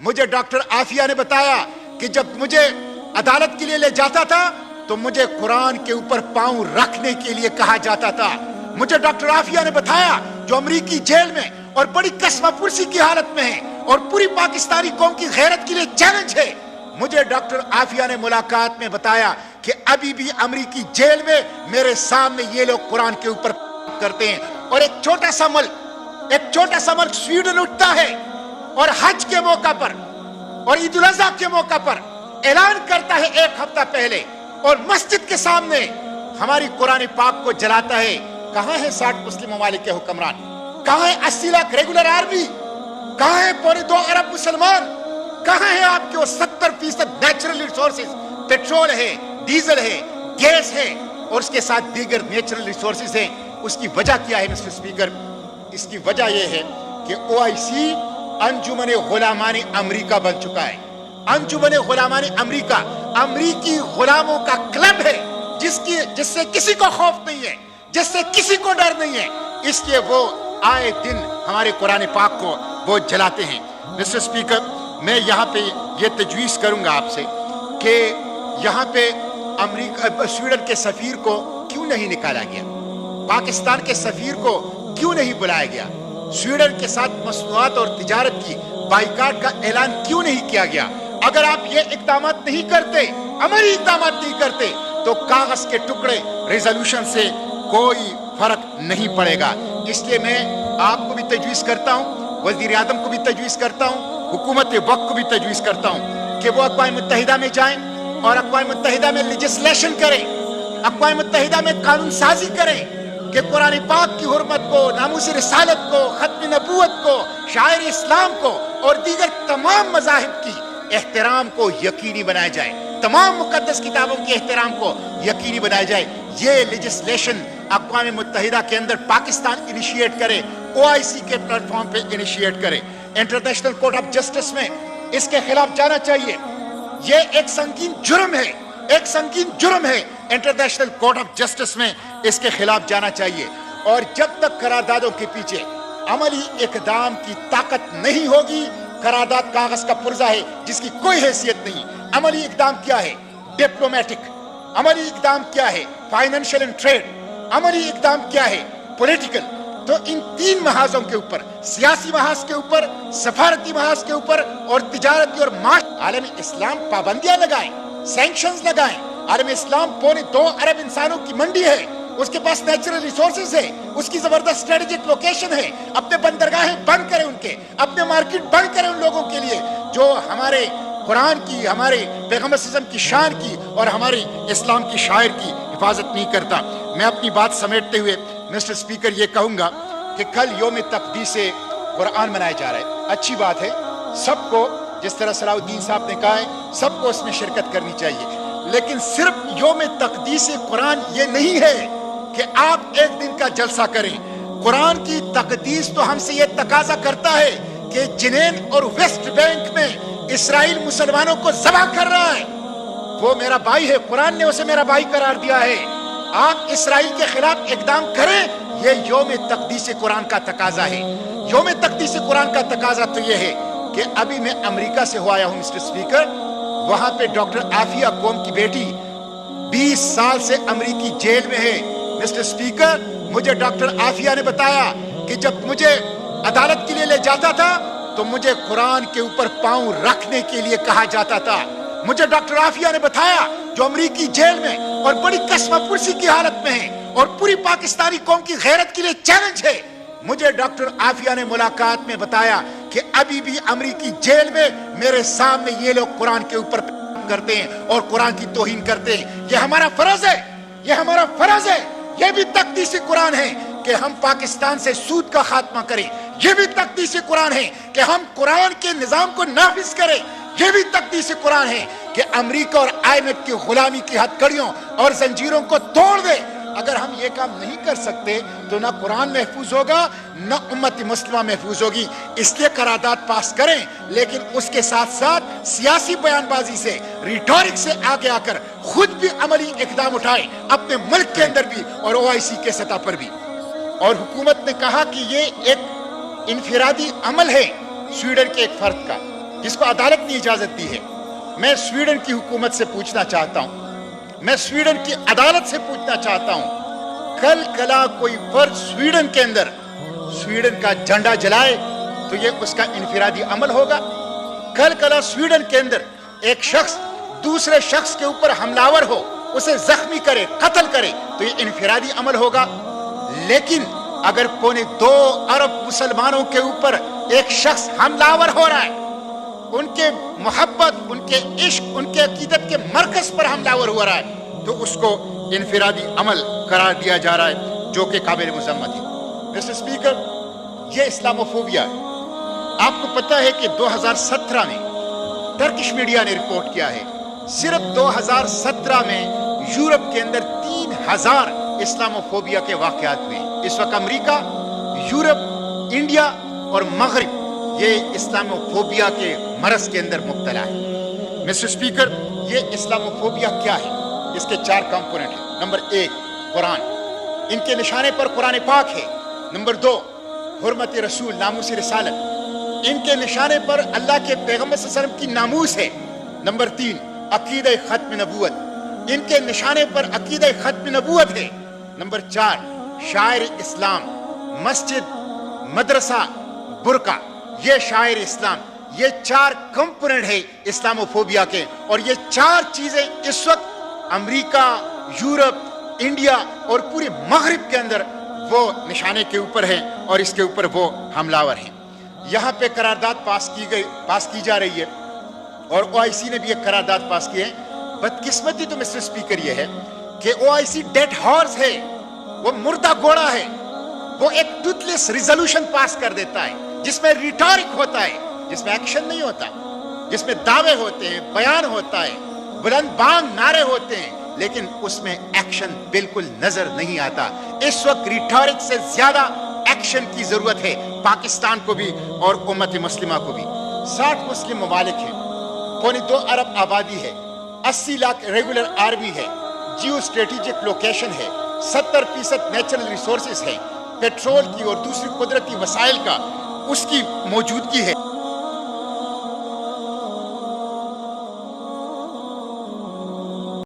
मुझे डॉक्टर आफिया ने बताया कि जब मुझे अदालत के लिए ले जाता था तो मुझे कुरान के ऊपर पांव रखने के लिए कहा जाता था। मुझे डॉक्टर आफिया ने बताया, जो अमरीकी जेल में और बड़ी कसमापुरसी की हालत में है और पूरी पाकिस्तानी कौम की गैरत के लिए चैलेंज है, मुझे डॉक्टर आफिया ने मुलाकात में बताया कि अभी भी अमरीकी जेल में मेरे सामने ये लोग कुरान के ऊपर करते हैं। और एक छोटा सा मुल्क स्वीडन उठता है और हज के मौका पर और ईद उल अज़हा के मौका पर ऐलान करता है एक हफ्ता पहले, और मस्जिद के सामने हमारी कुरान पाक को जलाता है। कहां है 60 मुस्लिम ममालिक के हुक्मरान? कहां है 80 लाख रेगुलर आर्मी? कहां है 2.25 अरब मुसलमान? कहां है आपके वो 70% नेचुरल रिसोर्सेज? पेट्रोल है, डीजल है, गैस है और उसके साथ दीगर नेचुरल रिसोर्सेज हैं। उसकी वजह क्या है मिस्टर स्पीकर? इसकी वजह यह है कि ओआईसी अंजुमन गुलामानी अमरीका बन चुका है। अंजुमन गुलामानी अमरीका अमरीकी गुलामों का क्लब है, जिससे किसी को खौफ नहीं है, जिससे किसी को डर नहीं है। इसलिए वो आए दिन हमारे कुरान पाक को वो जलाते हैं। मिस्टर स्पीकर, मैं यहाँ पे ये तजवीज़ करूंगा आपसे कि यहाँ पे अमरीका स्वीडन के सफीर को क्यों नहीं निकाला गया, पाकिस्तान के सफीर को क्यों नहीं बुलाया गया, स्वीडन के साथ मसनूआत और तिजारत की बाइकाट का ऐलान क्यों नहीं किया गया। अगर आप ये इक़दाम नहीं करते, अमली इक़दाम नहीं करते, तो कागज के टुकड़े रेजोल्यूशन से कोई फर्क नहीं पड़ेगा। इसलिए मैं आपको भी तजवीज़ करता हूँ, वज़ीर आज़म को भी तजवीज़ करता हूँ, हुकूमत वक्त को भी तजवीज़ करता हूँ कि वो अक़वाम मुत्तहिदा में जाएं और अक़वाम मुत्तहिदा में लेजिस्लेशन करें, अक़वाम मुत्तहिदा में कानून साजी करें कि कुरान पाक की हुर्मत को, नामूस रिसालत को, खत्म नबूवत को, शायर इस्लाम को और दीगर तमाम मज़ाहिब की एहतराम को यकीनी बनाया जाए, तमाम मुक़द्दस किताबों के एहतराम को यकीनी बनाया जाए। ये लेजिस्लेशन अक़वाम मुत्तहिदा के अंदर पाकिस्तान इनिशिएट करे, ओआईसी के प्लेटफॉर्म पे इनिशिएट करे, इंटरनेशनल कोर्ट ऑफ जस्टिस में इसके खिलाफ जाना चाहिए। ये एक संगीन जुर्म है, एक संगीन जुर्म है। इंटरनेशनल कोर्ट ऑफ जस्टिस में इसके खिलाफ जाना चाहिए। और जब तक करारदादों के पीछे अमली इक़दाम की ताकत नहीं होगी, करारदाद कागज का पुर्जा है जिसकी कोई हैसियत नहीं। अमली इक़दाम क्या है? डिप्लोमेटिक। अमली इक़दाम क्या है? Financial and trade. अमली इक़दाम क्या है? पॉलिटिकल। तो इन तीन महाजों के ऊपर, सियासी महाज के ऊपर, सफारती महाज के ऊपर और तिजारती और आलम इस्लाम पाबंदियां लगाएं, सैंक्शंस लगाएं। आलम इस्लाम 2.25 अरब इंसानों की मंडी है, उसके पास नेचुरल रिसोर्सेज है, उसकी जबरदस्त स्ट्रेटेजिक लोकेशन है। अपने बंदरगाहें बंद करें, उनके अपने मार्केट बंद करें उन लोगों के लिए जो हमारे कुरान की, हमारे पैगम्बर सल्लल्लाहु अलैहि वसल्लम की शान की और हमारे इस्लाम की शायर की हिफाजत नहीं करता। मैं अपनी बात समेटते हुए मिस्टर स्पीकर ये कहूँगा कि कल योम तक़दीस कुरान मनाया जा रहा है। अच्छी बात है, सबको, जिस तरह सलाउद्दीन साहब ने कहा है, सबको उसमें शिरकत करनी चाहिए। लेकिन सिर्फ योम तक़दीस कुरान ये नहीं है कि आप एक दिन का जलसा करें। कुरान की तक़दीस तो हमसे ये तकाजा करता है कि जिनेन और वेस्ट बैंक में इसराइल मुसलमानों को ज़बह कर रहा है। वो मेरा भाई है, कुरान ने उसे मेरा भाई करार दिया है। आप इसराइल के खिलाफ इक़दाम करें, ये योम तक़दीस कुरान का तकाजा है। योम तक़दीस कुरान का तकाजा तो ये है कि अभी मैं अमेरिका से हो आया हूँ मिस्टर स्पीकर, वहां पे डॉक्टर आफिया कौम की बेटी 20 साल से अमेरिकी जेल में है। मिस्टर स्पीकर, मुझे डॉक्टर आफिया ने बताया कि जब मुझे अदालत के लिए ले जाता था तो मुझे कुरान के ऊपर पांव रखने के लिए कहा जाता था। मुझे डॉक्टर आफिया ने बताया, जो अमेरिकी जेल में और बड़ी कसमापुरसी की हालत में है और पूरी पाकिस्तानी कौम की गैरत के लिए चैलेंज है, मुझे डॉक्टर आफिया ने मुलाकात में बताया कि अभी भी अमेरिकी जेल में मेरे सामने ये लोग कुरान के ऊपर करते हैं और कुरान की तौहीन करते हैं। ये हमारा फर्ज है, ये हमारा फर्ज है। ये भी तक़दीस कुरान है कि हम पाकिस्तान से सूद का खात्मा करें। ये भी तक़दीस कुरान है कि हम कुरान के निज़ाम को नाफिज करें। ये भी तक़दीस कुरान है कि अमेरिका और IMF की गुलामी की हथकड़ियों और जंजीरों को तोड़ दे। अगर हम ये काम नहीं कर सकते तो ना कुरान महफूज होगा, ना उम्मत मुस्लिमा महफूज होगी। इसलिए करारदाद पास करें, लेकिन उसके साथ साथ सियासी बयानबाजी से, रिटोरिक से आगे आकर खुद भी अमली इक़दाम उठाएं, अपने मुल्क के अंदर भी और OIC के सतह पर भी। और हुकूमत ने कहा कि ये एक इनफिरादी अमल है स्वीडन के एक फर्द का। جس کو عدالت نے اجازت دی ہے. میں سویڈن کی حکومت سے پوچھنا چاہتا ہوں, میں سویڈن کی عدالت سے پوچھنا چاہتا ہوں, کل کلا کوئی فرد سویڈن کے اندر سویڈن کا جھنڈا جلائے تو یہ اس کا انفرادی عمل ہوگا؟ کل کلا سویڈن کے اندر ایک شخص دوسرے شخص کے اوپر حملہ ہو, اسے زخمی کرے, قتل کرے تو یہ انفرادی عمل ہوگا؟ لیکن اگر 2.25 ارب مسلمانوں کے اوپر ایک شخص حملہ ہو رہا ہے, ان کے محبت, ان کے عشق, ان کے عقیدت کے مرکز پر حملہ ہو رہا ہے, تو اس کو انفرادی عمل قرار دیا جا رہا ہے, جو کہ قابل مذمت ہے. مسٹر اسپیکر, یہ اسلاموفوبیا ہے. آپ کو پتہ ہے کہ 2017 میں ٹرکش میڈیا نے رپورٹ کیا ہے, صرف 2017 میں یورپ کے اندر 3000 اسلاموفوبیا کے واقعات ہوئے. اس وقت امریکہ, یورپ, انڈیا اور مغرب یہ اسلاموفوبیا کے مرض کے اندر مبتلا ہے. مسٹر اسپیکر, یہ اسلاموفوبیا کیا ہے؟ اس کے 4 کمپوننٹ ہیں. نمبر 1, قرآن, ان کے نشانے پر قرآن پاک ہے. نمبر 2, حرمت رسول, ناموس رسالت, ان کے نشانے پر اللہ کے پیغمبر صلی اللہ علیہ وسلم کی ناموس ہے. نمبر 3, عقیدہ ختم نبوت, ان کے نشانے پر عقیدہ ختم نبوت ہے. نمبر 4, شاعر اسلام, مسجد, مدرسہ, برقع, یہ شاعر اسلام. یہ 4 کمپوننٹ ہے اسلاموفوبیا کے, اور یہ 4 چیزیں اس وقت امریکہ, یورپ, انڈیا اور پورے مغرب کے اندر وہ نشانے کے اوپر ہیں اور اس کے اوپر وہ حملہ آور ہیں. یہاں پہ قرارداد پاس کی جا رہی ہے, اور OIC نے بھی ایک قرارداد پاس کی ہے. بدقسمتی تو مسٹر اسپیکر یہ ہے کہ OIC ڈیڈ ہارس ہے, وہ مردہ گھوڑا ہے. وہ ایک ٹوتھ لیس ریزولوشن پاس کر دیتا ہے جس میں ریٹارک ہوتا ہے, جس میں ایکشن نہیں ہوتا, جس میں دعوے ہوتے ہیں, بیان ہوتا ہے, بلند بانگ نعرے ہوتے ہیں, لیکن اس میں ایکشن بالکل نظر نہیں آتا. اس وقت ریٹارک سے زیادہ ایکشن کی ضرورت ہے پاکستان کو بھی اور امت مسلمہ کو بھی. 60 مسلم ممالک ہیں, 2.25 ارب آبادی ہے, 80 لاکھ ریگولر آرمی ہے, جیو اسٹریٹجک لوکیشن ہے, 70% نیچرل ریسورسز ہے, پیٹرول کی اور دوسری قدرتی وسائل کا اس کی موجودگی ہے.